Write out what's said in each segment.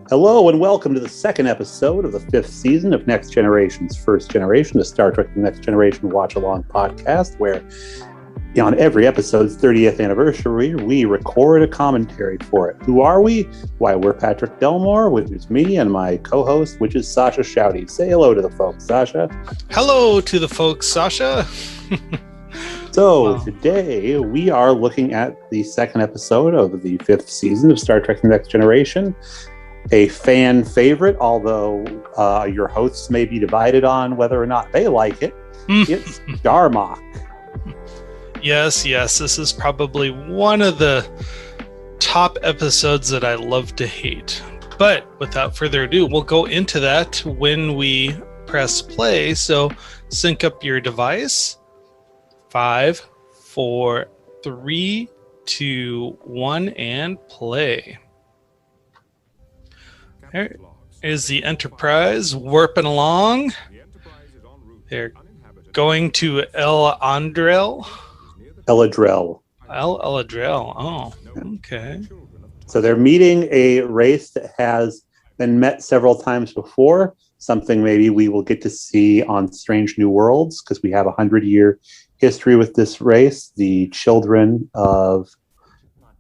Hello and welcome to the second episode of the fifth season of Next Generation's First Generation, the Star Trek The Next Generation watch-along podcast, where on every episode's 30th anniversary, we record a commentary for it. Who are we? Why, we're Patrick Delmore, which is me, and my co-host, which is Sascha Shouty. Say hello to the folks, Sasha. Hello to the folks, Sasha. So today we are looking at the second episode of the fifth season of Star Trek The Next Generation. A fan favorite, although your hosts may be divided on whether or not they like it. It's Darmok. Yes, this is probably one of the top episodes that I love to hate. But without further ado, we'll go into that when we press play. So sync up your device. 5, 4, 3, 2, 1, and play. There is the Enterprise warping along. They're going to Eladrel. Eladrel. Oh, okay. So they're meeting a race that has been met several times before, something maybe we will get to see on Strange New Worlds, because we have a 100-year history with this race. The children of...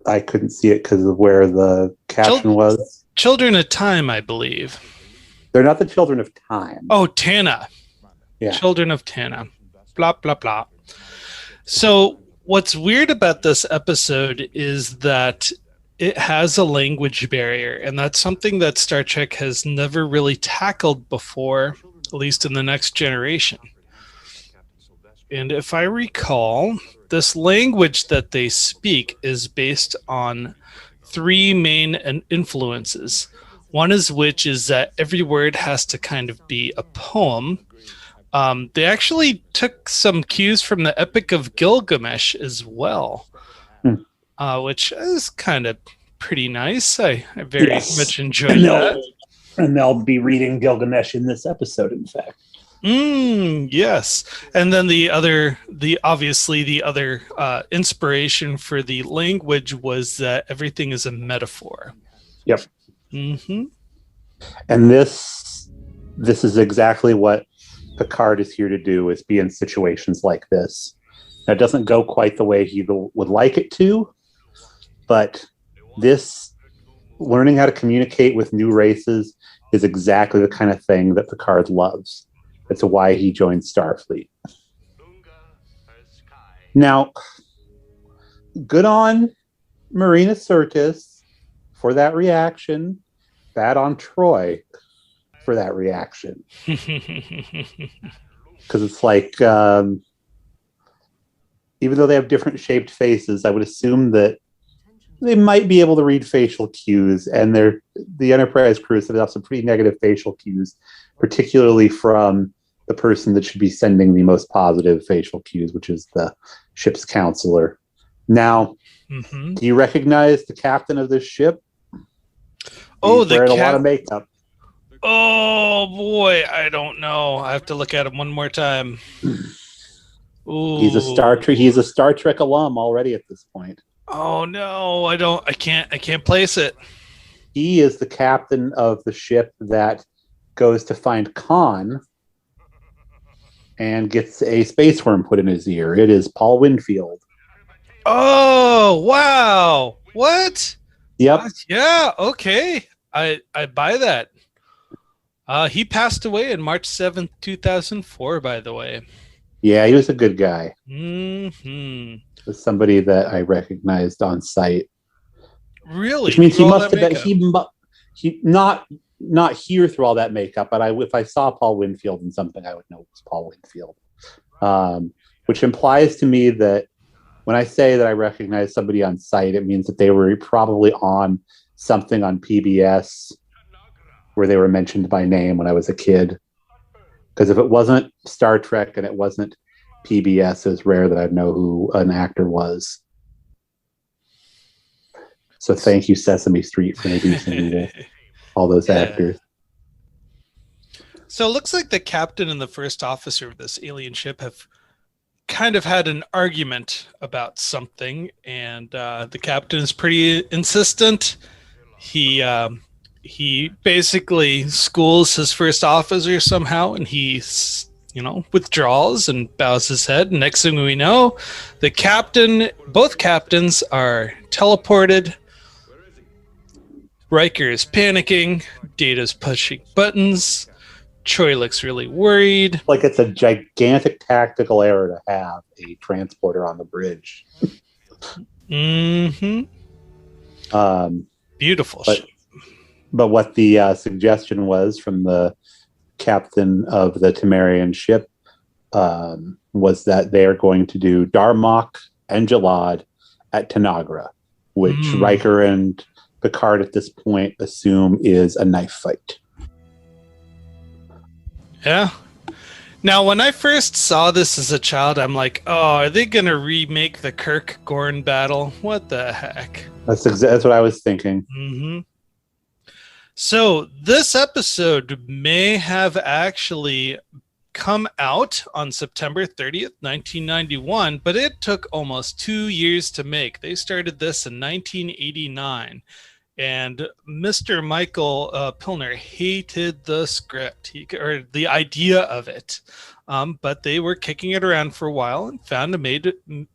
I couldn't see it because of where the caption was. Children of Time, I believe. They're not the Children of Time. Oh, Tana. Yeah. Children of Tana. Blah, blah, blah. So what's weird about this episode is that it has a language barrier, and that's something that Star Trek has never really tackled before, at least in the Next Generation. And if I recall, this language that they speak is based on 3 main influences. One is which is that every word has to kind of be a poem. They actually took some cues from the Epic of Gilgamesh as well, which is kind of pretty nice. I very much enjoyed that. And they'll be reading Gilgamesh in this episode, in fact. Yes. And then the other inspiration for the language was that everything is a metaphor. Yep. Mm-hmm. And this is exactly what Picard is here to do, is be in situations like this. Now, it doesn't go quite the way he would like it to, but this learning how to communicate with new races is exactly the kind of thing that Picard loves. That's why he joined Starfleet. Now, good on Marina Sirtis for that reaction. Bad on Troy for that reaction. Because it's like, even though they have different shaped faces, I would assume that they might be able to read facial cues, and the Enterprise crew set up some pretty negative facial cues, particularly from the person that should be sending the most positive facial cues, which is the ship's counselor. Now, do you recognize the captain of this ship? He's wearing a lot of makeup. Oh boy, I don't know. I have to look at him one more time. Ooh. He's a Star Trek alum already at this point. Oh no, I can't place it. He is the captain of the ship that goes to find Khan and gets a space worm put in his ear. It is Paul Winfield. Oh, wow. What? Yep. Yeah, okay. I buy that. He passed away on March 7th, 2004, by the way. Yeah, he was a good guy. Mm-hmm. Was somebody that I recognized on site. Really? Which means he must have been not here through all that makeup, but if I saw Paul Winfield in something, I would know it was Paul Winfield. Which implies to me that when I say that I recognize somebody on site, it means that they were probably on something on PBS where they were mentioned by name when I was a kid. Because if it wasn't Star Trek and it wasn't PBS, it was rare that I'd know who an actor was. So thank you, Sesame Street, for introducing all those actors. So it looks like the captain and the first officer of this alien ship have kind of had an argument about something, and the captain is pretty insistent. He he basically schools his first officer somehow, and he, withdraws and bows his head. Next thing we know, both captains are teleported. Riker is panicking. Data's pushing buttons. Troy looks really worried. Like it's a gigantic tactical error to have a transporter on the bridge. Mm-hmm. Beautiful. But what the suggestion was from the captain of the Temerian ship was that they're going to do Darmok and Jalad at Tanagra, which Riker and Picard at this point assume is a knife fight. Yeah. Now, when I first saw this as a child, I'm like, oh, are they going to remake the Kirk-Gorn battle? What the heck? That's what I was thinking. Mm-hmm. So this episode may have actually come out on September 30th, 1991, but it took almost 2 years to make. They started this in 1989. And Mr. Michael Pilner hated the script or the idea of it. But they were kicking it around for a while and found a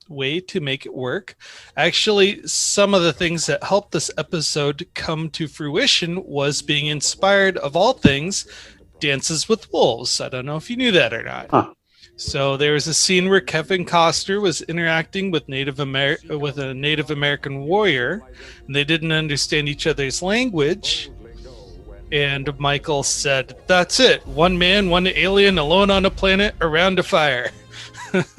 way to make it work. Actually, some of the things that helped this episode come to fruition was being inspired, of all things, Dances with Wolves. I don't know if you knew that or not. Huh. So there was a scene where Kevin Costner was interacting with a Native American warrior, and they didn't understand each other's language. And Michael said, "That's it. One man, one alien, alone on a planet, around a fire."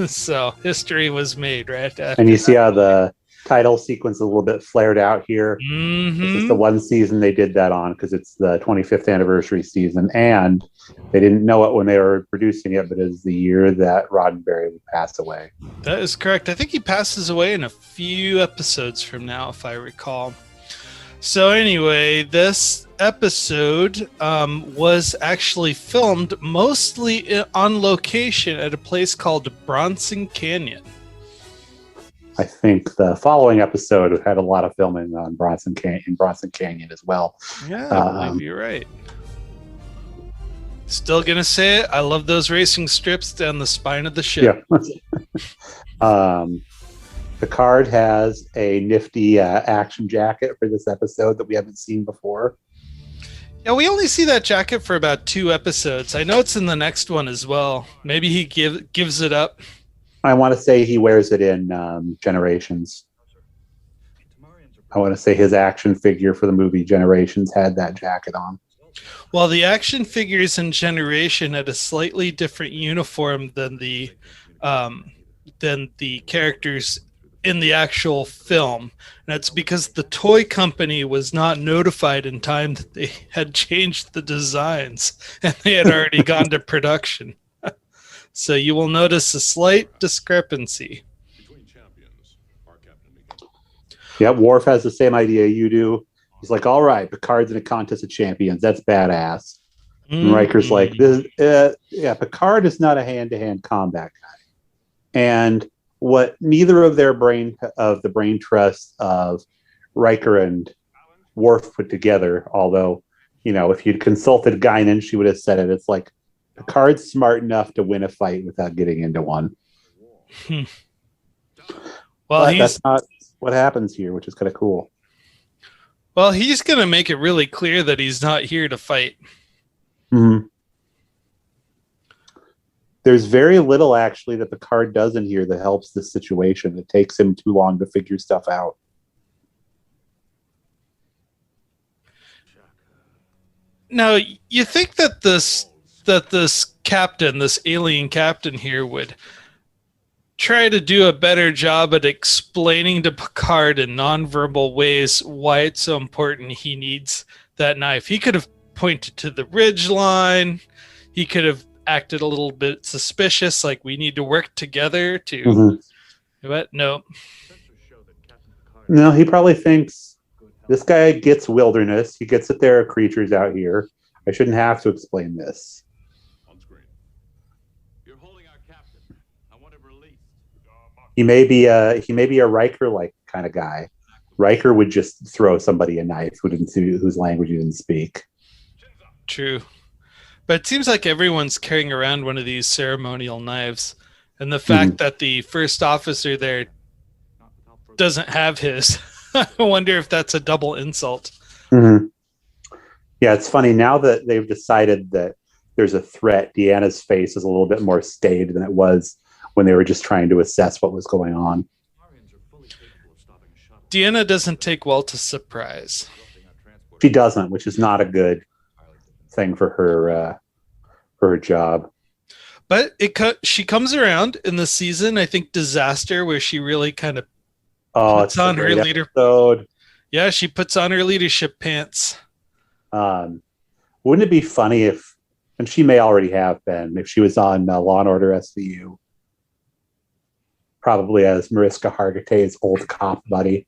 So history was made right after. And you see how the title sequence is a little bit flared out here. Mm-hmm. This is the one season they did that on because it's the 25th anniversary season, and they didn't know it when they were producing it, but it's the year that Roddenberry would pass away. That is correct. I think he passes away in a few episodes from now, if I recall. So anyway, this episode was actually filmed mostly on location at a place called Bronson Canyon. I think the following episode had a lot of filming on Bronson Canyon as well. Yeah, I believe you're right. Still gonna say it. I love those racing strips down the spine of the ship. Yeah. Picard has a nifty action jacket for this episode that we haven't seen before. Yeah, we only see that jacket for about 2 episodes. I know it's in the next one as well. Maybe he gives it up. I want to say he wears it in Generations. I want to say his action figure for the movie Generations had that jacket on. Well, the action figures in Generation had a slightly different uniform than the characters in the actual film. And that's because the toy company was not notified in time that they had changed the designs and they had already gone to production. So you will notice a slight discrepancy. Yeah, Worf has the same idea you do. He's like, all right, Picard's in a contest of champions. That's badass. And Riker's like, Picard is not a hand-to-hand combat guy. And what neither of the brain trust of Riker and Worf put together, although, if you'd consulted Guinan, she would have said it. It's like, Picard's smart enough to win a fight without getting into one. Well, that's not what happens here, which is kind of cool. Well, he's going to make it really clear that he's not here to fight. Mm-hmm. There's very little, actually, that Picard does in here that helps this situation. It takes him too long to figure stuff out. Now, you think that this captain, this alien captain here, would try to do a better job at explaining to Picard in nonverbal ways why it's so important he needs that knife. He could have pointed to the ridge line. He could have acted a little bit suspicious, like we need to work together to... Mm-hmm. But no. No, he probably thinks this guy gets wilderness. He gets that there are creatures out here. I shouldn't have to explain this. He may be a Riker-like kind of guy. Riker would just throw somebody a knife whose language he didn't speak. True. But it seems like everyone's carrying around one of these ceremonial knives. And the fact that the first officer there doesn't have his, I wonder if that's a double insult. Mm-hmm. Yeah, it's funny now that they've decided that there's a threat. Deanna's face is a little bit more staid than it was when they were just trying to assess what was going on. Deanna doesn't take well to surprise. She doesn't, which is not a good thing for her job. But she comes around in the season, I think, Disaster, where she really kind of puts on her leadership. Yeah, she puts on her leadership pants. Wouldn't it be funny if, and she may already have been, if she was on Law and Order SVU, probably as Mariska Hargitay's old cop buddy.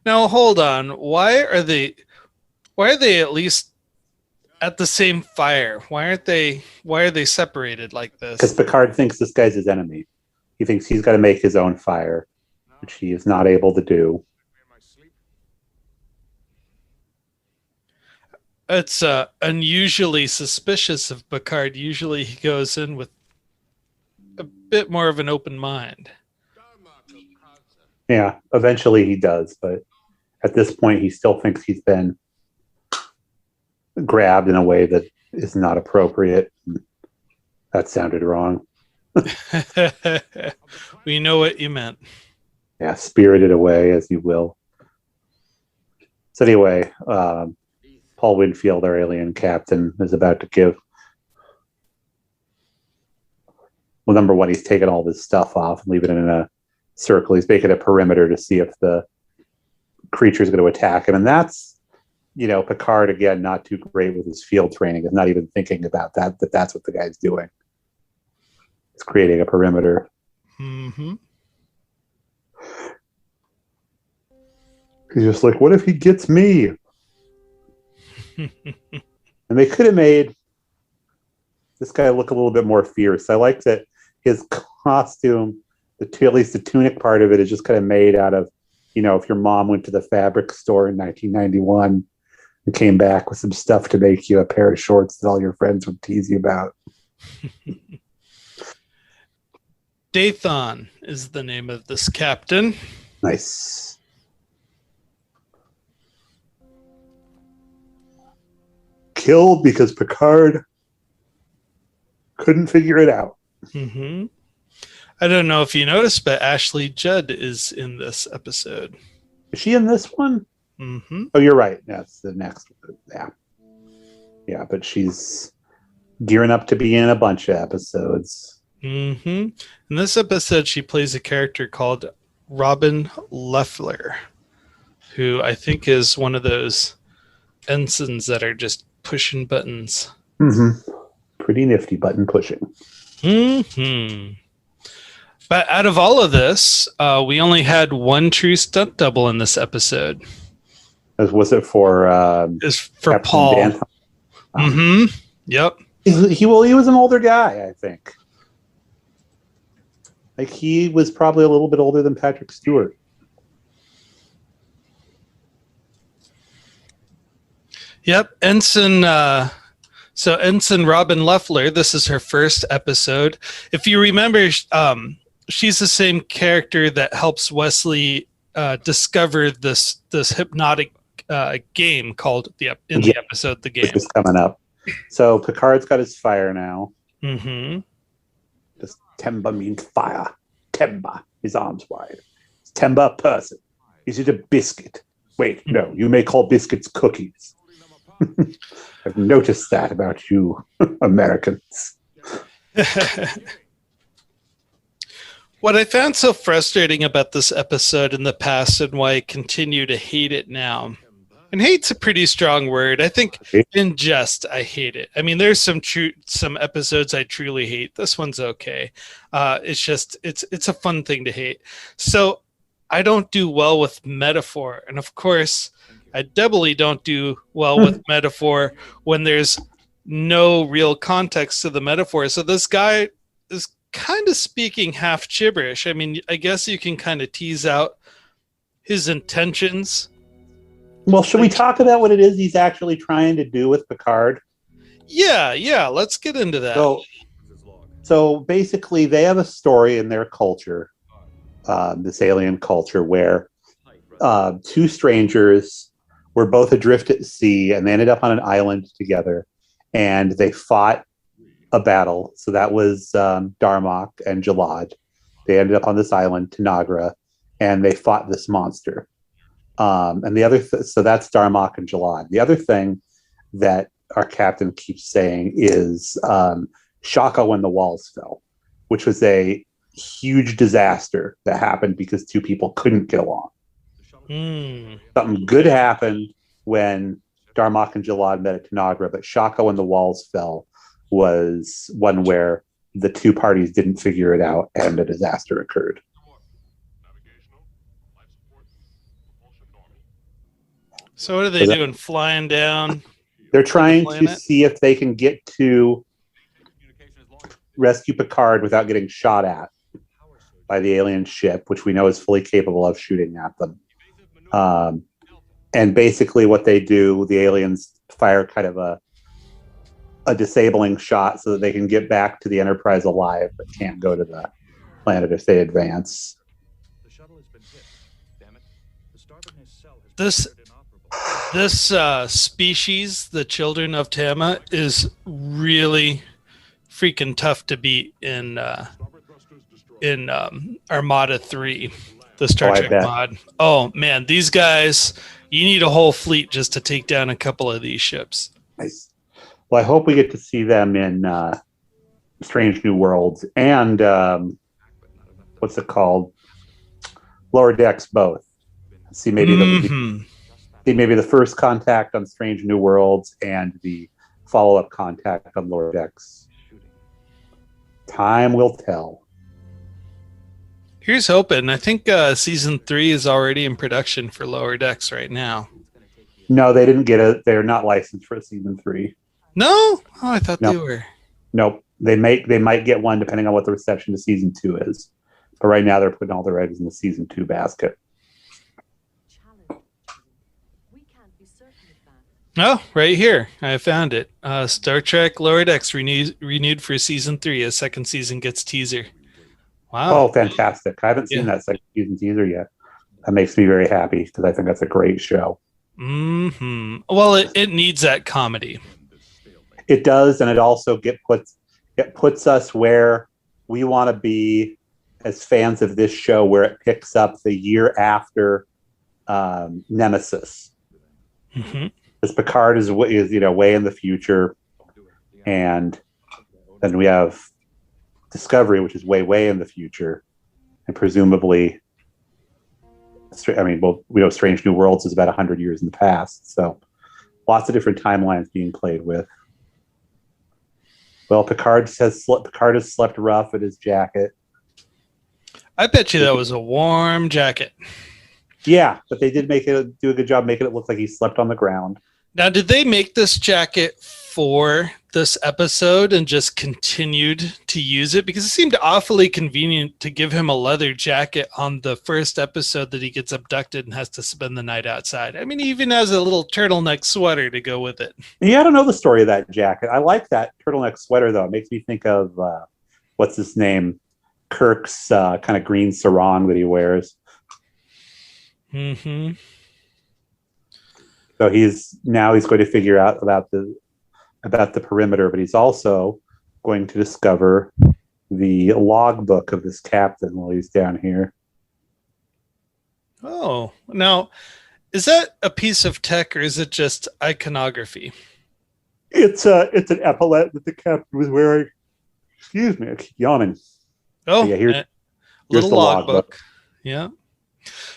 Now hold on. Why are they at least at the same fire? Why are they separated like this? Because Picard thinks this guy's his enemy. He thinks he's got to make his own fire, which he is not able to do. It's unusually suspicious of Picard. Usually he goes in with a bit more of an open mind. Yeah, eventually he does, but at this point he still thinks he's been grabbed in a way that is not appropriate. That sounded wrong. We know what you meant. Yeah, spirited away, as you will. So anyway, Paul Winfield, our alien captain, is about to give... Well, number one, he's taking all this stuff off and leaving it in a circle. He's making a perimeter to see if the creature is going to attack him. And that's, Picard, again, not too great with his field training. Is not even thinking about that's what the guy's doing. He's creating a perimeter. Mm-hmm. He's just like, what if he gets me? And they could have made this guy look a little bit more fierce. I like that his costume, at least the tunic part of it, is just kind of made out of, if your mom went to the fabric store in 1991 and came back with some stuff to make you a pair of shorts that all your friends would tease you about. Dathon is the name of this captain. Nice. Killed because Picard couldn't figure it out. Mm-hmm. I don't know if you noticed, but Ashley Judd is in this episode. Is she in this one? Mm-hmm. Oh, you're right. That's the next one. Yeah. Yeah, but she's gearing up to be in a bunch of episodes. Mm-hmm. In this episode, she plays a character called Robin Leffler, who I think is one of those ensigns that are just pushing buttons. Mm-hmm. Pretty nifty button pushing. Mm-hmm. But out of all of this, we only had one true stunt double in this episode. Was it for? It's for Captain Paul. Dan? Mm-hmm. Yep. He was an older guy, I think. Like he was probably a little bit older than Patrick Stewart. Yep. Ensign Robin Leffler, this is her first episode. If you remember, she's the same character that helps Wesley discover this hypnotic game called the episode The Game. It's coming up. So Picard's got his fire now. Mm-hmm. Does Temba mean fire? Temba, his arms wide. Is Temba a person? Is it a biscuit? Wait, no, you may call biscuits cookies. I've noticed that about you Americans. What I found so frustrating about this episode in the past and why I continue to hate it now, and hate's a pretty strong word. I think in jest, I hate it. I mean, there's some episodes I truly hate. This one's okay. It's just, it's a fun thing to hate. So I don't do well with metaphor. And of course, I doubly don't do well with metaphor when there's no real context to the metaphor. So this guy is kind of speaking half gibberish. I mean, I guess you can kind of tease out his intentions. Well, should we talk about what it is he's actually trying to do with Picard? Yeah, let's get into that. So basically, they have a story in their culture, this alien culture, where two strangers were both adrift at sea, and they ended up on an island together, and they fought a battle. So that was Darmok and Jalad. They ended up on this island, Tanagra, and they fought this monster. And the other, so that's Darmok and Jalad. The other thing that our captain keeps saying is Shaka when the walls fell, which was a huge disaster that happened because two people couldn't get along. Something good happened when Darmok and Jalad met at Tanagra, but Shaka when the walls fell was one where the two parties didn't figure it out and a disaster occurred. So what are they doing? Flying down? They're trying to see if they can get to rescue Picard without getting shot at by the alien ship, which we know is fully capable of shooting at them. And basically what they do, the aliens fire kind of a disabling shot so that they can get back to the Enterprise alive, but can't go to the planet if they advance. This species, the children of Tama, is really freaking tough to beat in Armada 3, the Star Trek mod. Oh man, these guys, you need a whole fleet just to take down a couple of these ships. Nice. Well, I hope we get to see them in Strange New Worlds and what's it called? Lower Decks both. See maybe the first contact on Strange New Worlds and the follow-up contact on Lower Decks. Time will tell. Here's hoping. I think season 3 is already in production for Lower Decks right now. No, they didn't get it. They're not licensed for season 3. No? Oh, I thought they were. Nope. They might get one depending on what the reception to season 2 is. But right now they're putting all their eggs in the season 2 basket. Oh, right here. I found it. Star Trek Lower Decks renewed for season 3 as second season gets teaser. Wow. Oh, fantastic. I haven't seen that second season teaser yet. That makes me very happy because I think that's a great show. Well, it needs that comedy. It does, and it also puts us where we want to be as fans of this show, where it picks up the year after Nemesis. Because Picard is way in the future, and then we have Discovery, which is way in the future, and presumably, we know Strange New Worlds is about 100 years in the past, so lots of different timelines being played with. Well, Picard has slept rough in his jacket. I bet you that was a warm jacket. Yeah, but they did do a good job making it look like he slept on the ground. Now, did they make this jacket for this episode and just continued to use it? Because it seemed awfully convenient to give him a leather jacket on the first episode that he gets abducted and has to spend the night outside. I mean, he even has a little turtleneck sweater to go with it. Yeah, I don't know the story of that jacket. I like that turtleneck sweater, though. It makes me think of, what's his name? Kirk's kind of green sarong that he wears. So he's going to figure out about the perimeter, but he's also going to discover the logbook of this captain while he's down here. Oh, now, is that a piece of tech or is it just iconography? It's an epaulette that the captain was wearing. Excuse me, I keep yawning. Oh, yeah, here's little logbook. Yeah.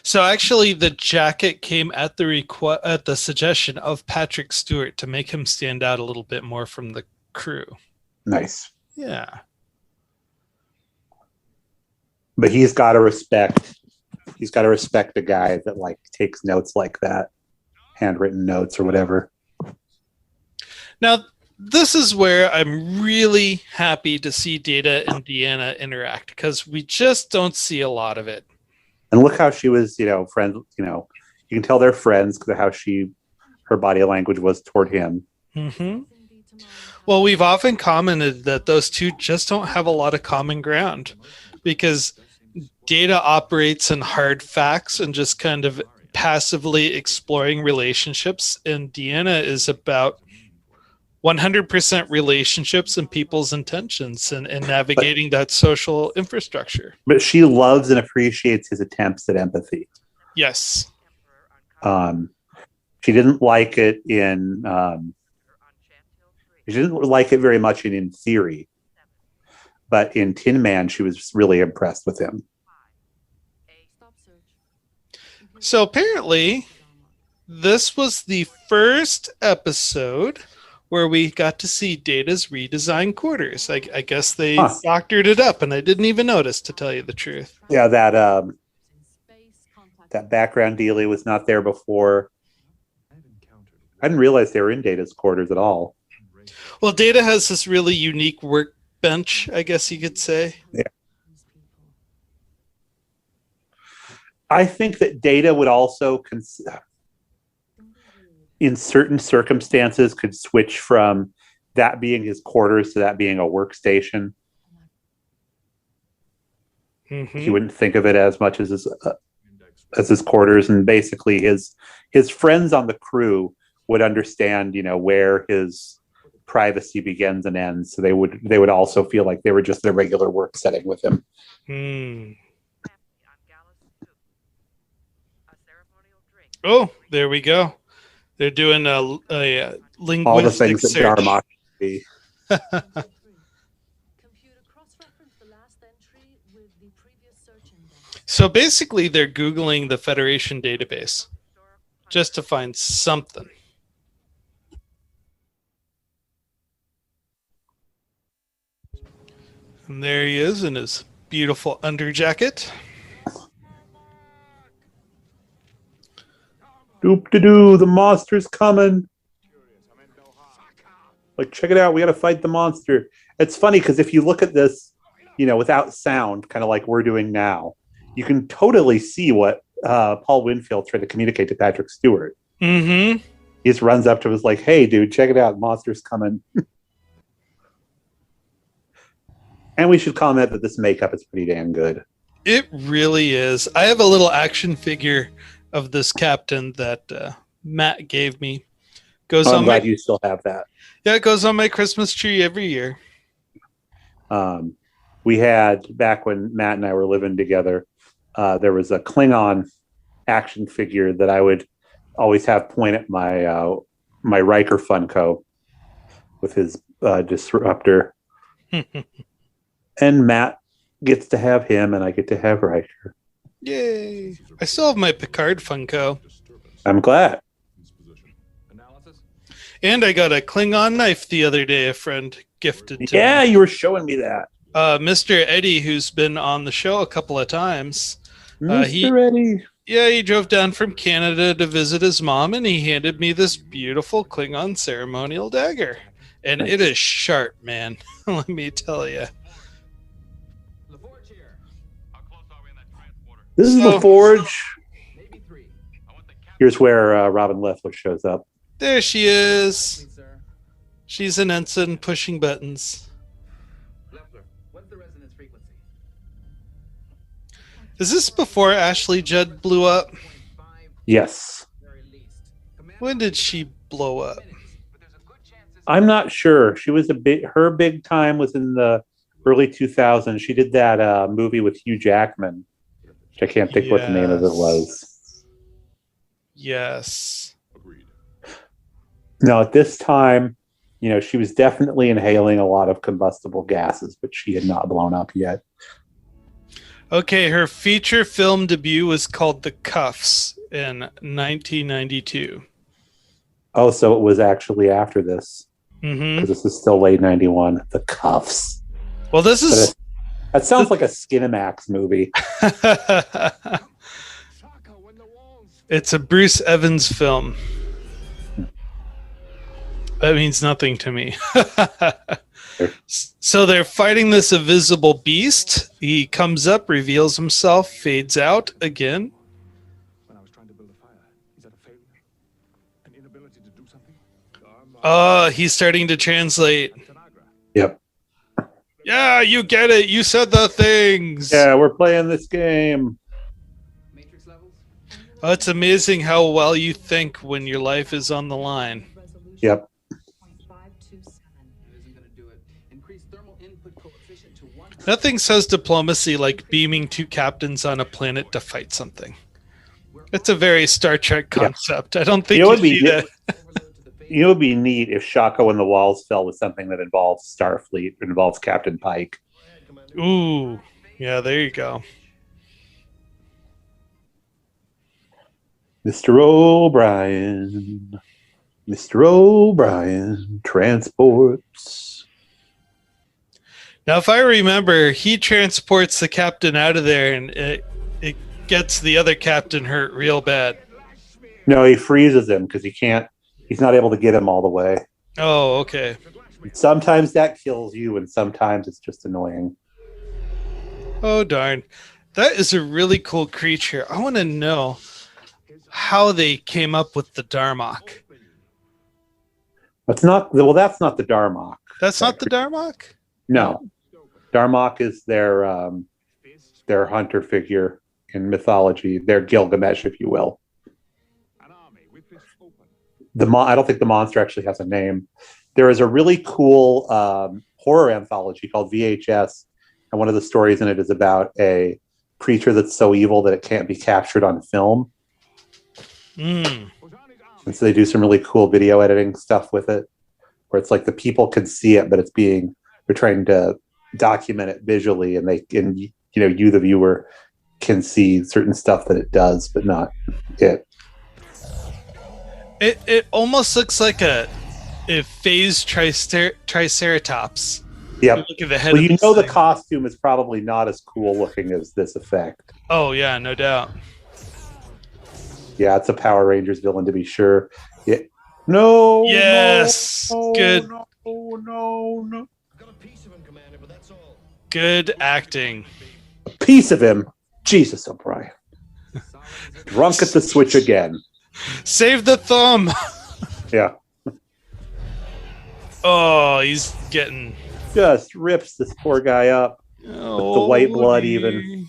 So actually, the jacket came at the suggestion of Patrick Stewart to make him stand out a little bit more from the crew. Nice. Yeah. But he's got to respect a guy that takes notes like that, handwritten notes or whatever. Now, this is where I'm really happy to see Data and Deanna interact, because we just don't see a lot of it. And look how she was, friends. You can tell they're friends because of how her body language was toward him. Mm-hmm. Well, we've often commented that those two just don't have a lot of common ground, because Data operates in hard facts and just kind of passively exploring relationships, and Deanna is about 100% relationships and people's intentions and navigating that social infrastructure. But she loves and appreciates his attempts at empathy. Yes. She didn't like it she didn't like it very much in theory, but in Tin Man, she was really impressed with him. So apparently, this was the first episode where we got to see Data's redesigned quarters. I guess they doctored it up, and I didn't even notice, to tell you the truth. Yeah, that background dealie was not there before. I didn't realize they were in Data's quarters at all. Well, Data has this really unique workbench, I guess you could say. Yeah. I think that Data would also, in certain circumstances, could switch from that being his quarters to that being a workstation. Mm-hmm. He wouldn't think of it as much as his quarters, and basically his friends on the crew would understand, where his privacy begins and ends. So they would also feel like they were just in a regular work setting with him. Oh, there we go. They're doing a linguistic all the things search. That Darmok be. So basically, they're Googling the Federation database just to find something. And there he is in his beautiful underjacket. Doop-de-doo, the monster's coming. Like, check it out, we gotta fight the monster. It's funny, because if you look at this, without sound, kind of like we're doing now, you can totally see what Paul Winfield tried to communicate to Patrick Stewart. Mm-hmm. He just runs up to him, like, hey, dude, check it out, monster's coming. And we should comment that this makeup is pretty damn good. It really is. I have a little action figure of this captain that Matt gave me. I'm glad you still have that. Yeah, it goes on my Christmas tree every year. We had, back when Matt and I were living together, there was a Klingon action figure that I would always have point at my Riker Funko with his disruptor. And Matt gets to have him, and I get to have Riker. Yay! I still have my Picard Funko. I'm glad. And I got a Klingon knife the other day a friend gifted to me. Me. You were showing me that. Mr. Eddie, who's been on the show a couple of times. Mr. Eddie. Yeah, he drove down from Canada to visit his mom, and he handed me this beautiful Klingon ceremonial dagger. And It is sharp, man. Let me tell you. This is the Forge. Here's where Robin Leffler shows up. There she is. She's an ensign pushing buttons. What's the resonance frequency? Is this before Ashley Judd blew up? Yes. When did she blow up? I'm not sure. She was her big time was in the early 2000s. She did that movie with Hugh Jackman, which I can't think what the name of it was. Yes. Now, at this time, she was definitely inhaling a lot of combustible gases, but she had not blown up yet. Okay, her feature film debut was called The Cuffs in 1992. Oh, so it was actually after this. Mm-hmm. Because this is still late 91. The Cuffs. Well, this is... That sounds like a Skinamax movie. It's a Bruce Evans film. That means nothing to me. So they're fighting this invisible beast. He comes up, reveals himself, fades out again. When I was trying to build a fire, is that a failure? An inability to do something? Oh, he's starting to translate. Yep. Yeah, you get it. You said the things. Yeah, we're playing this game. Matrix levels? Oh, it's amazing how well you think when your life is on the line. Yep. It isn't going to do it. Increase thermal input coefficient to 1. Nothing says diplomacy like beaming two captains on a planet to fight something. It's a very Star Trek concept. I don't think You know, you see that. You know, it would be neat if Shaka When the Walls Fell was something that involves Starfleet, involves Captain Pike. Ooh, yeah, there you go. Mr. O'Brien. Mr. O'Brien transports. Now, if I remember, he transports the captain out of there, and it gets the other captain hurt real bad. No, he freezes him because he's not able to get him all the way. Oh, okay. Sometimes that kills you, and sometimes it's just annoying. Oh, darn. That is a really cool creature. I want to know how they came up with the Darmok. That's not the Darmok. That's not the Darmok? No. Darmok is their hunter figure in mythology, their Gilgamesh, if you will. I don't think the monster actually has a name. There is a really cool horror anthology called VHS, and one of the stories in it is about a creature that's so evil that it can't be captured on film. Mm. And so they do some really cool video editing stuff with it, where it's like the people can see it, but they're trying to document it visually, and you, the viewer, can see certain stuff that it does, but not it. It almost looks like a phased triceratops. Yep. Look at the head. Well, of the thing. costume is probably not as cool looking as this effect. Oh yeah, no doubt. Yeah, it's a Power Rangers villain to be sure. Yeah. No. Yes. No, Good. No. Got a piece of him, Commander, but that's all. Good acting. A piece of him. Jesus, O'Brien. Drunk at the switch again. Save the thumb. Yeah. Oh, he's getting Just rips this poor guy up. With the white blood even.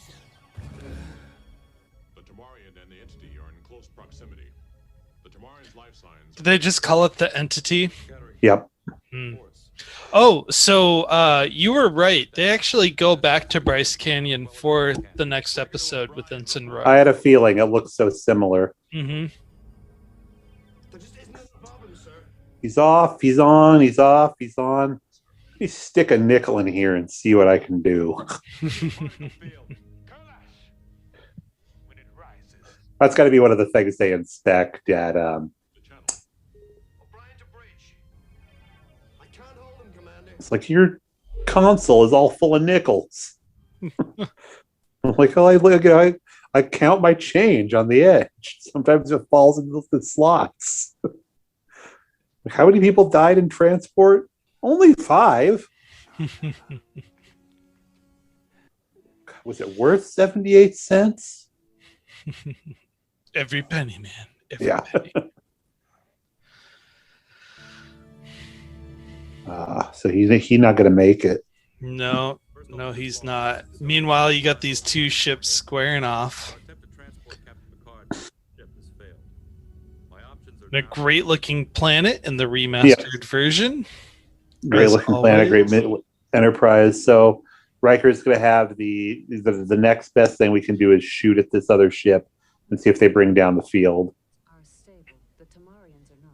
The Tamarian and the entity are in close proximity. The Tamarian's life signs. Did they just call it the entity? Yep. Hmm. Oh, so you were right. They actually go back to Bryce Canyon for the next episode with Ensign Roy. I had a feeling it looked so similar. Mm-hmm. There just isn't a problem, sir. He's off, he's on, he's off, he's on. Let me stick a nickel in here and see what I can do. That's got to be one of the things they inspect at O'Brien to bridge. I can't hold him, Commander. it's like your console is all full of nickels. I'm like, I count my change on the edge. Sometimes it falls into the slots. How many people died in transport? Only 5. Was it worth 78 cents? Every penny, man. Every Yeah. penny. So he's not going to make it. No, he's not. Meanwhile, you got these two ships squaring off. A great looking planet in the remastered version. Great As looking planet, always. great enterprise. So Riker's going to have the next best thing we can do is shoot at this other ship and see if they bring down the field. Are stable. The Tamarians are not.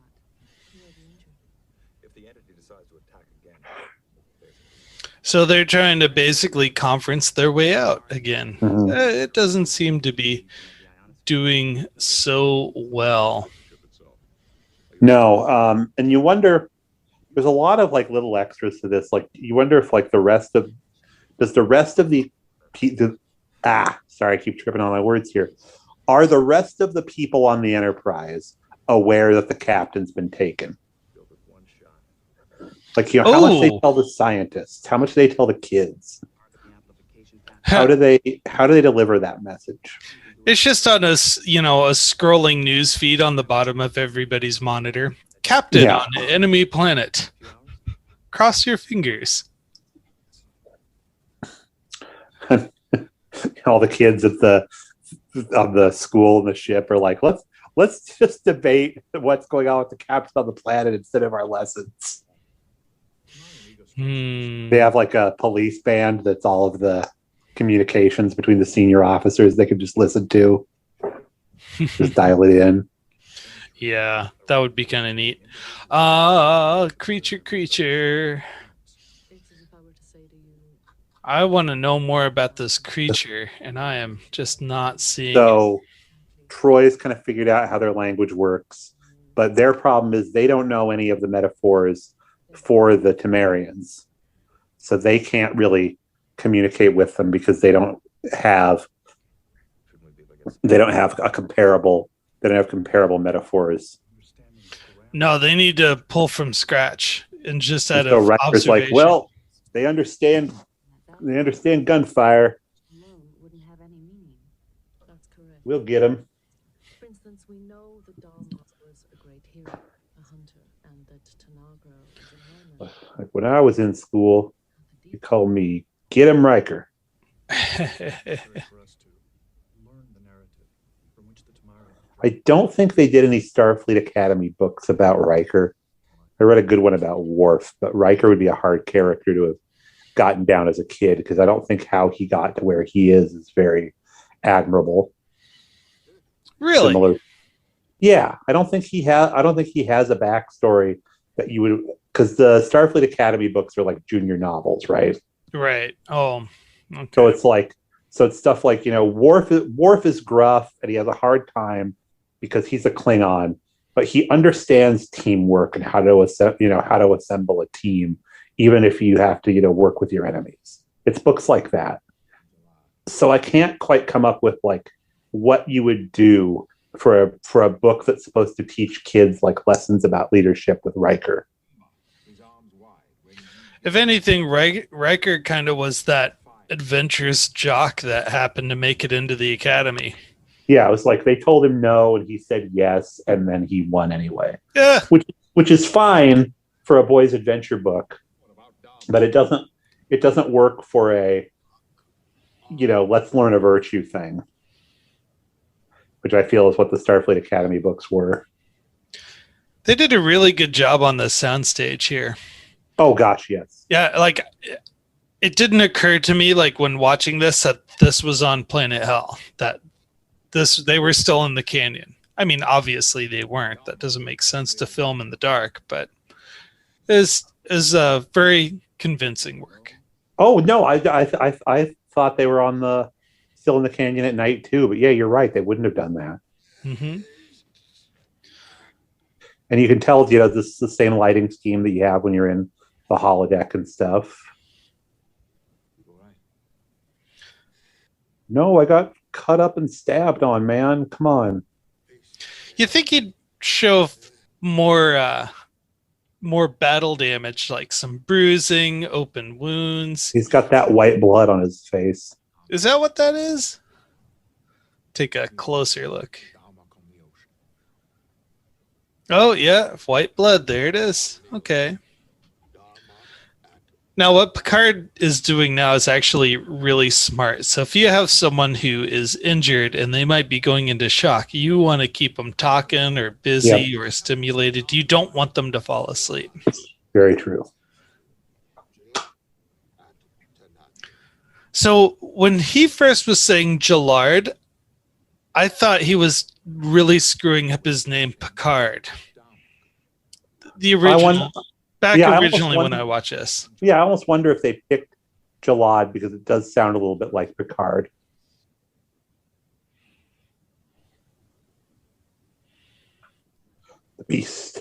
You are the injured. If the entity decides to attack again. So they're trying to basically conference their way out again. Mhm. It doesn't seem to be doing so well. No, and you wonder. There's a lot of like little extras to this. Like you wonder if like the rest of sorry, I keep tripping on my words here. Are the rest of the people on the Enterprise aware that the captain's been taken? Like, how much they tell the scientists, how much they tell the kids. How do they deliver that message? It's just on a scrolling news feed on the bottom of everybody's monitor. Captain on enemy planet. Cross your fingers. All the kids at the school and the ship are like, let's just debate what's going on with the captain on the planet instead of our lessons. They have like a police band that's all of the communications between the senior officers they can just listen to. Just dial it in. Yeah, that would be kind of neat. Creature. I want to know more about this creature, and I am just not seeing So Troy's kind of figured out how their language works, but their problem is they don't know any of the metaphors for the Temerians. So they can't really communicate with them because they don't have comparable metaphors. No, they need to pull from scratch and just out so of Riker's observation. like, well, they understand gunfire. Alone wouldn't have any meaning. That's correct. We'll get them. For instance, we know that Darmok was a great hero, a hunter, and that Tanagra was a learner. Like when I was in school, they called me Get 'em Riker. I don't think they did any Starfleet Academy books about Riker. I read a good one about Worf, but Riker would be a hard character to have gotten down as a kid because I don't think how he got to where he is very admirable. Really? Similar. Yeah, I don't think he has a backstory that you would, because the Starfleet Academy books are like junior novels, right? Right. Oh, okay. So it's stuff like, Worf is gruff and he has a hard time because he's a Klingon, but he understands teamwork and how to assemble a team, even if you have to, work with your enemies. It's books like that. So I can't quite come up with like what you would do for a book that's supposed to teach kids like lessons about leadership with Riker. If anything, Riker kind of was that adventurous jock that happened to make it into the academy. Yeah, it was like they told him no and he said yes, and then he won anyway. Yeah. Which is fine for a boys' adventure book, but it doesn't work for a let's learn a virtue thing, which I feel is what the Starfleet Academy books were. They did a really good job on the soundstage here. Oh gosh, yes. Yeah, like it didn't occur to me like when watching this that this was on Planet Hell, that they were still in the canyon. I mean, obviously they weren't. That doesn't make sense to film in the dark, but is very convincing work. Oh no, I thought they were still in the canyon at night too, but yeah, you're right. They wouldn't have done that. Mm-hmm. And you can tell, this is the same lighting scheme that you have when you're in the holodeck and stuff. No, I got cut up and stabbed on, man. Come on. You think he'd show more battle damage, like some bruising, open wounds? He's got that white blood on his face. Is that what that is? Take a closer look. Oh, yeah, white blood. There it is. Okay. Now, what Picard is doing now is actually really smart. So if you have someone who is injured and they might be going into shock, you want to keep them talking or busy or stimulated. You don't want them to fall asleep. Very true. So when he first was saying Gillard, I thought he was really screwing up his name Picard. The original. Originally when I watched this. Yeah, I almost wonder if they picked Jalad because it does sound a little bit like Picard. The beast.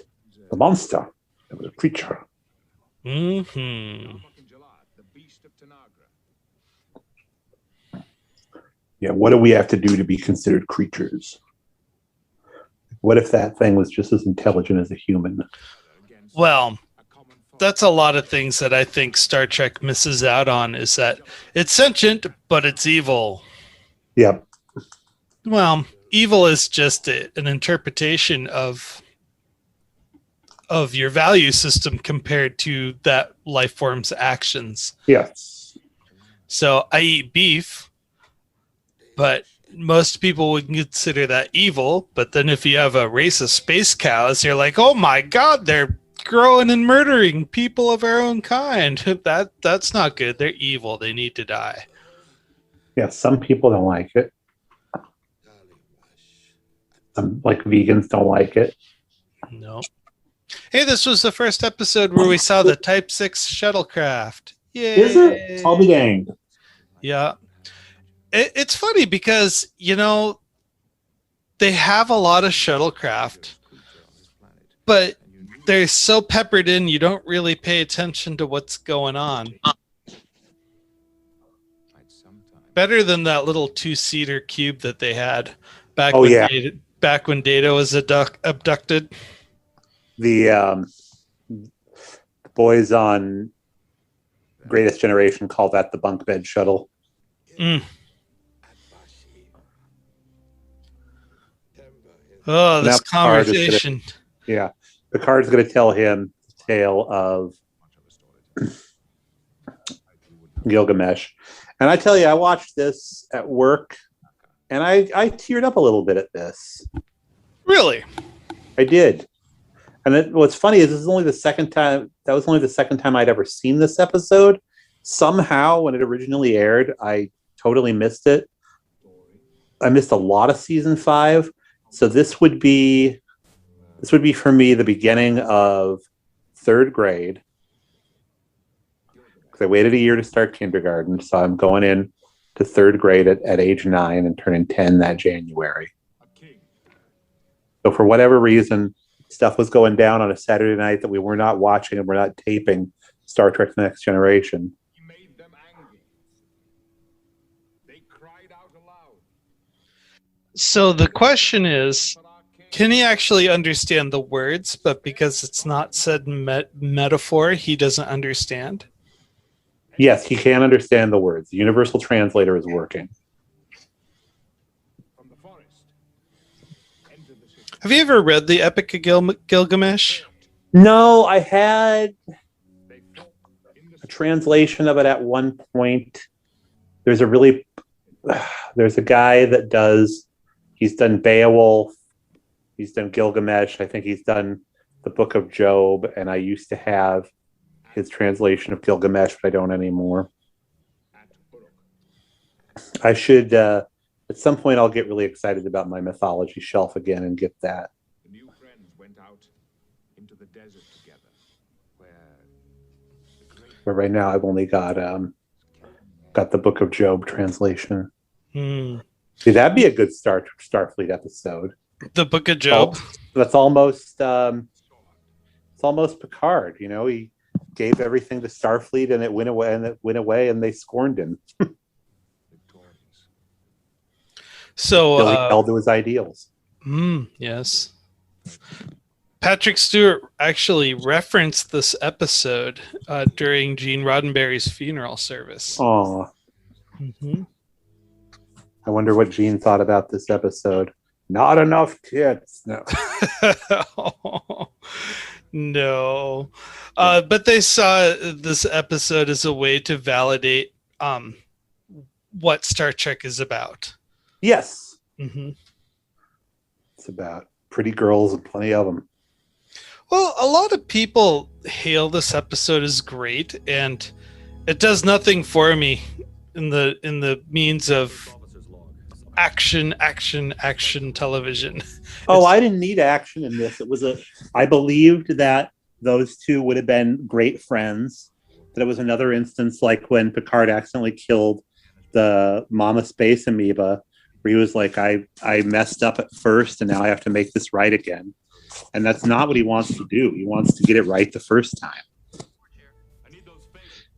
The monster. It was a creature. Mm-hmm. Yeah, what do we have to do to be considered creatures? What if that thing was just as intelligent as a human? Well, that's a lot of things that I think Star Trek misses out on, is that it's sentient, but it's evil. Yep. Well, evil is just an interpretation of your value system compared to that life form's actions. Yes. So I eat beef, but most people would consider that evil. But then if you have a race of space cows, you're like, oh my God, they're growing and murdering people of our own kind. That's not good. They're evil. They need to die. Yeah, some people don't like it. Some, like, vegans don't like it. No. Hey, this was the first episode where we saw the Type 6 shuttlecraft. Yay. Is it? I'll be danged. Yeah. It's funny because, you know, they have a lot of shuttlecraft, but they're so peppered in, you don't really pay attention to what's going on. Better than that little 2-seater cube that they had back when Data was abducted. The boys on Greatest Generation call that the bunk bed shuttle. Mm. Oh, this conversation. Picard's going to tell him the tale of Gilgamesh. And I tell you, I watched this at work, and I teared up a little bit at this. Really? I did. And what's funny is this is only the second time. That was only the second time I'd ever seen this episode. Somehow, when it originally aired, I totally missed it. I missed a lot of season 5. So this would be for me the beginning of 3rd grade. Because I waited a year to start kindergarten, so I'm going in to 3rd grade at age 9 and turning 10 that January. So for whatever reason, stuff was going down on a Saturday night that we were not watching and we're not taping Star Trek: The Next Generation. He made them angry. They cried out aloud. So the question is, can he actually understand the words, but because it's not said metaphor, he doesn't understand? Yes, he can understand the words. The universal translator is working. From the forest. Enter the city. Have you ever read the Epic of Gilgamesh? No, I had a translation of it at one point. There's a guy that he's done Beowulf, he's done Gilgamesh, I think he's done the Book of Job, and I used to have his translation of Gilgamesh, but I don't anymore. I should, at some point, I'll get really excited about my mythology shelf again and get that. The new friends went out into the desert together, But right now, I've only got the Book of Job translation. See, that'd be a good Starfleet episode. The Book of Job. That's almost it's almost Picard. You know, he gave everything to Starfleet, and it went away, and they scorned him. So he held to his ideals. Yes. Patrick Stewart actually referenced this episode during Gene Roddenberry's funeral service. Oh. Mm-hmm. I wonder what Gene thought about this episode. Not enough tits. No. No. But they saw this episode as a way to validate what Star Trek is about. Yes. Mm-hmm. It's about pretty girls and plenty of them. Well, a lot of people hail this episode as great, and it does nothing for me in the means of action television. Oh, I didn't need action in this. I believed that those two would have been great friends. That it was another instance like when Picard accidentally killed the Mama Space Amoeba, where he was like, I messed up at first and now I have to make this right again. And that's not what he wants to do. He wants to get it right the first time.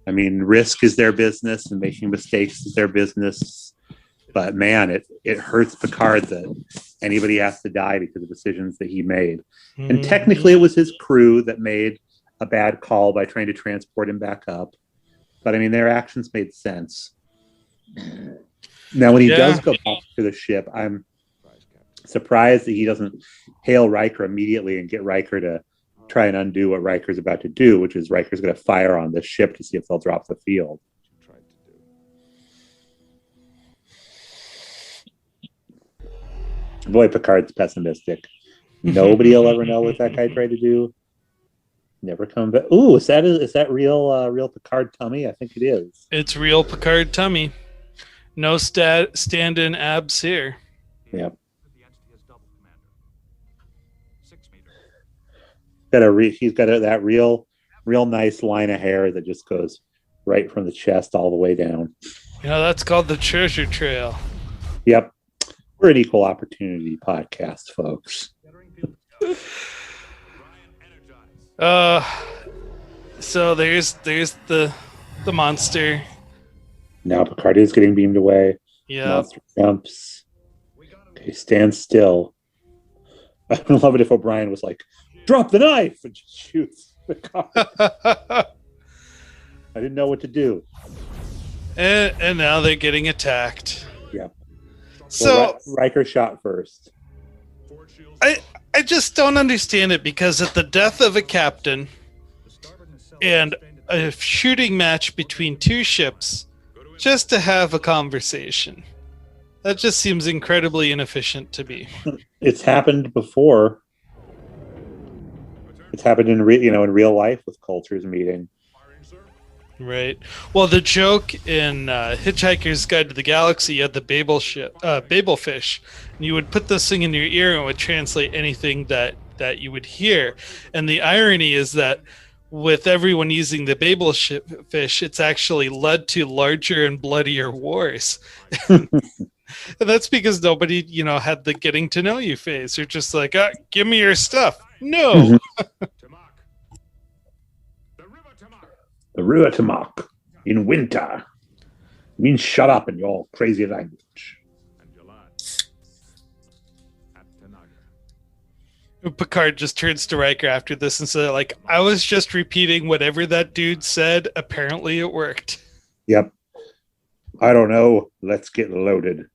I mean, risk is their business and making mistakes is their business. But man, it hurts Picard that anybody has to die because of decisions that he made. Mm-hmm. And technically it was his crew that made a bad call by trying to transport him back up. But I mean, their actions made sense. Now, when he does go back to the ship, I'm surprised that he doesn't hail Riker immediately and get Riker to try and undo what Riker's about to do, which is Riker's going to fire on the ship to see if they'll drop the field. Boy, Picard's pessimistic. Nobody will ever know what that guy tried to do. Never come back. Ooh, is that real Picard tummy? I think it is. It's real Picard tummy. No stand-in abs here. Yep. He's got that real nice line of hair that just goes right from the chest all the way down. That's called the treasure trail. Yep. We're an equal opportunity podcast, folks. So there's the monster. Now Picard is getting beamed away. Yeah. Monster jumps. Okay, stand still. I would love it if O'Brien was like, drop the knife, and just shoots Picard. I didn't know what to do. And now they're getting attacked. Yeah. So Riker shot first. I just don't understand it, because at the death of a captain and a shooting match between two ships, just to have a conversation, that just seems incredibly inefficient to me. It's happened before. It's happened in real life with cultures meeting. Right. Well, the joke in Hitchhiker's Guide to the Galaxy, you had the Babel fish, and you would put this thing in your ear and it would translate anything that you would hear. And the irony is that with everyone using the Babel fish, it's actually led to larger and bloodier wars. And that's because nobody, had the getting to know you phase. They're just like, give me your stuff. No. The river Tamok in winter means shut up in your crazy language. Picard just turns to Riker after this and says, like, I was just repeating whatever that dude said. Apparently it worked. Yep. I don't know. Let's get loaded.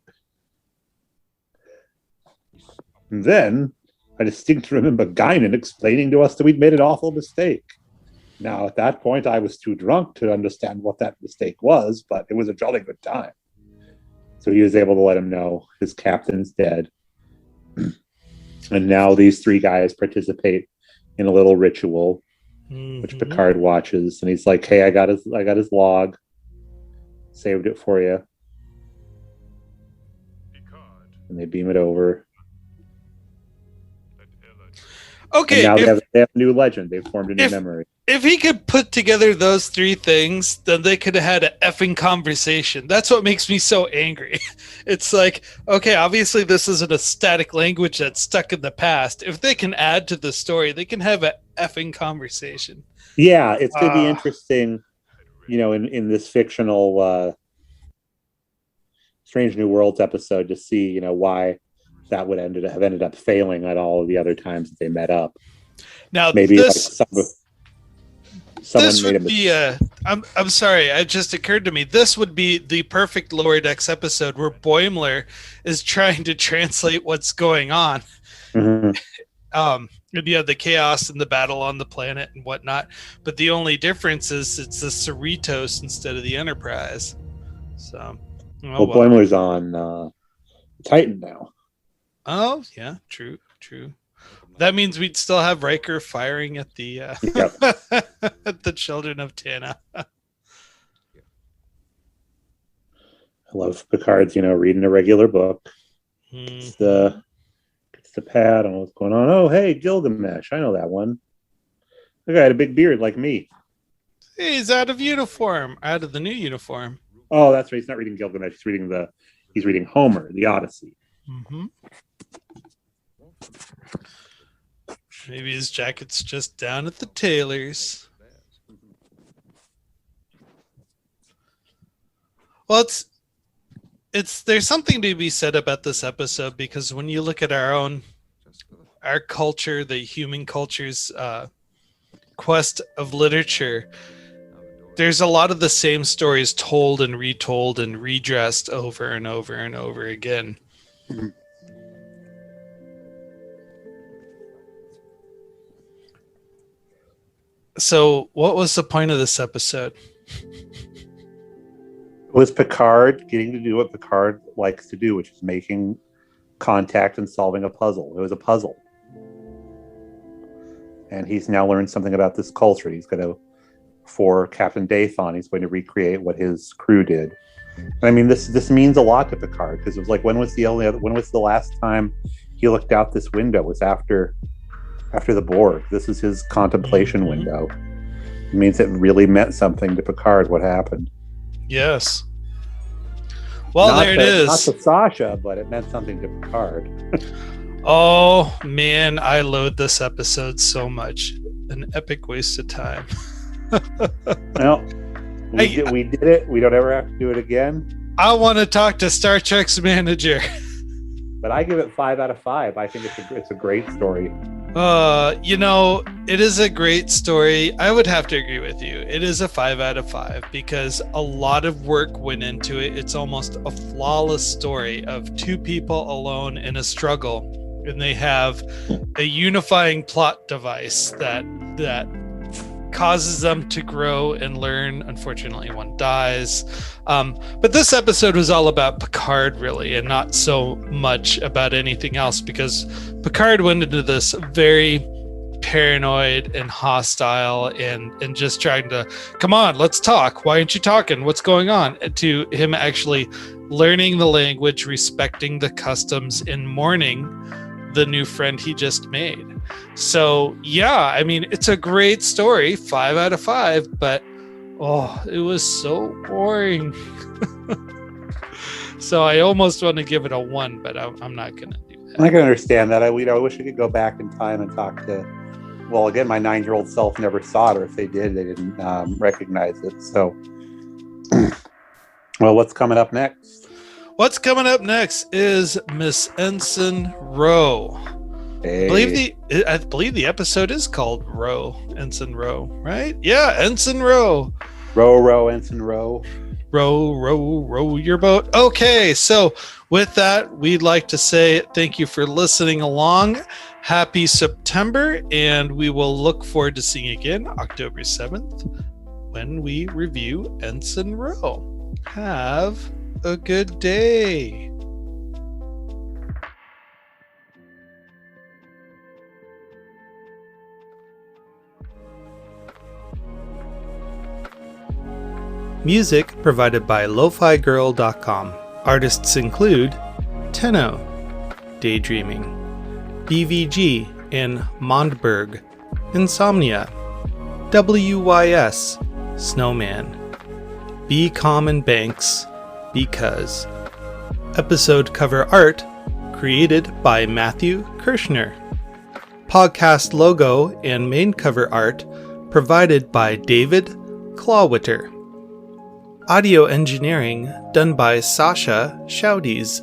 And then I distinctly remember Guinan explaining to us that we'd made an awful mistake. Now, at that point, I was too drunk to understand what that mistake was, but it was a jolly good time. So he was able to let him know his captain's dead. And now these three guys participate in a little ritual, which Picard watches, and he's like, "Hey, I got his log. Saved it for you." And they beam it over. Okay. And now they have a new legend. They've formed a new memory. If he could put together those three things, then they could have had an effing conversation. That's what makes me so angry. It's like, okay, obviously this isn't a static language that's stuck in the past. If they can add to the story, they can have an effing conversation. Yeah, it's going to be interesting, in this fictional Strange New Worlds episode to see, like that would have ended up failing at all of the other times that they met up. Now, maybe this would be I'm sorry, it just occurred to me, this would be the perfect Lower Decks episode where Boimler is trying to translate what's going on. Mm-hmm. And you have the chaos and the battle on the planet and whatnot, but the only difference is it's the Cerritos instead of the Enterprise. So Boimler's on Titan now. Oh yeah, true. That means we'd still have Riker firing at the at the children of Tenno. I love Picard's, reading a regular book. Gets the pad on what's going on. Oh, hey, Gilgamesh. I know that one. The guy had a big beard like me. He's out of uniform. Out of the new uniform. Oh, that's right. He's not reading Gilgamesh. He's reading Homer, the Odyssey. Mm-hmm. Maybe his jacket's just down at the tailor's. Well, there's something to be said about this episode, because when you look at our culture, the human culture's quest of literature, there's a lot of the same stories told and retold and redressed over and over and over again. Mhm. So what was the point of this episode? It was Picard getting to do what Picard likes to do, which is making contact and solving a puzzle. It was a puzzle. And he's now learned something about this culture. He's going to, for Captain Daython, he's going to recreate what his crew did. And I mean, this means a lot to Picard, because it was like, when was the last time he looked out this window? It was after the Borg. This is his contemplation window. It means it really meant something to Picard what happened. Yes. Well, Not there it is. Not to Sasha, but it meant something to Picard. Oh man, I loathe this episode so much. An epic waste of time. Well, we did it. We don't ever have to do it again. I want to talk to Star Trek's manager. But I give it 5 out of 5. I think it's a great story. It is a great story. I would have to agree with you. It is a 5 out of 5 because a lot of work went into it. It's almost a flawless story of two people alone in a struggle, and they have a unifying plot device that causes them to grow and learn. Unfortunately, one dies. But this episode was all about Picard, really, and not so much about anything else, because Picard went into this very paranoid and hostile and just trying to, come on, let's talk. Why aren't you talking? What's going on? To him actually learning the language, respecting the customs, and mourning the new friend he just made. So yeah, I mean, it's a great story, 5 out of 5, but it was so boring. So I almost want to give it a 1, but I'm not gonna do that. I can understand that. I wish I could go back in time and talk to, well, again, my 9-year-old self never saw it, or if they did, they didn't recognize it. So well, what's coming up next? What's coming up next is Miss Ensign Rowe. Hey. I believe the episode is called Rowe, Ensign Rowe, right? Yeah, Ensign Rowe. Row, Ensign Row. Row your boat. Okay, so with that, we'd like to say thank you for listening along. Happy September, and we will look forward to seeing you again October 7th when we review Ensign Rowe. Have a good day. Music provided by lofigirl.com. Artists include Tenno, Daydreaming, BVG and Mondberg, Insomnia, WYS, Snowman, Bcalm and Banks, Because. Episode cover art created by Matthew Kirshner. Podcast logo and main cover art provided by David Clawwitter. Audio engineering done by Sascha Schaudies.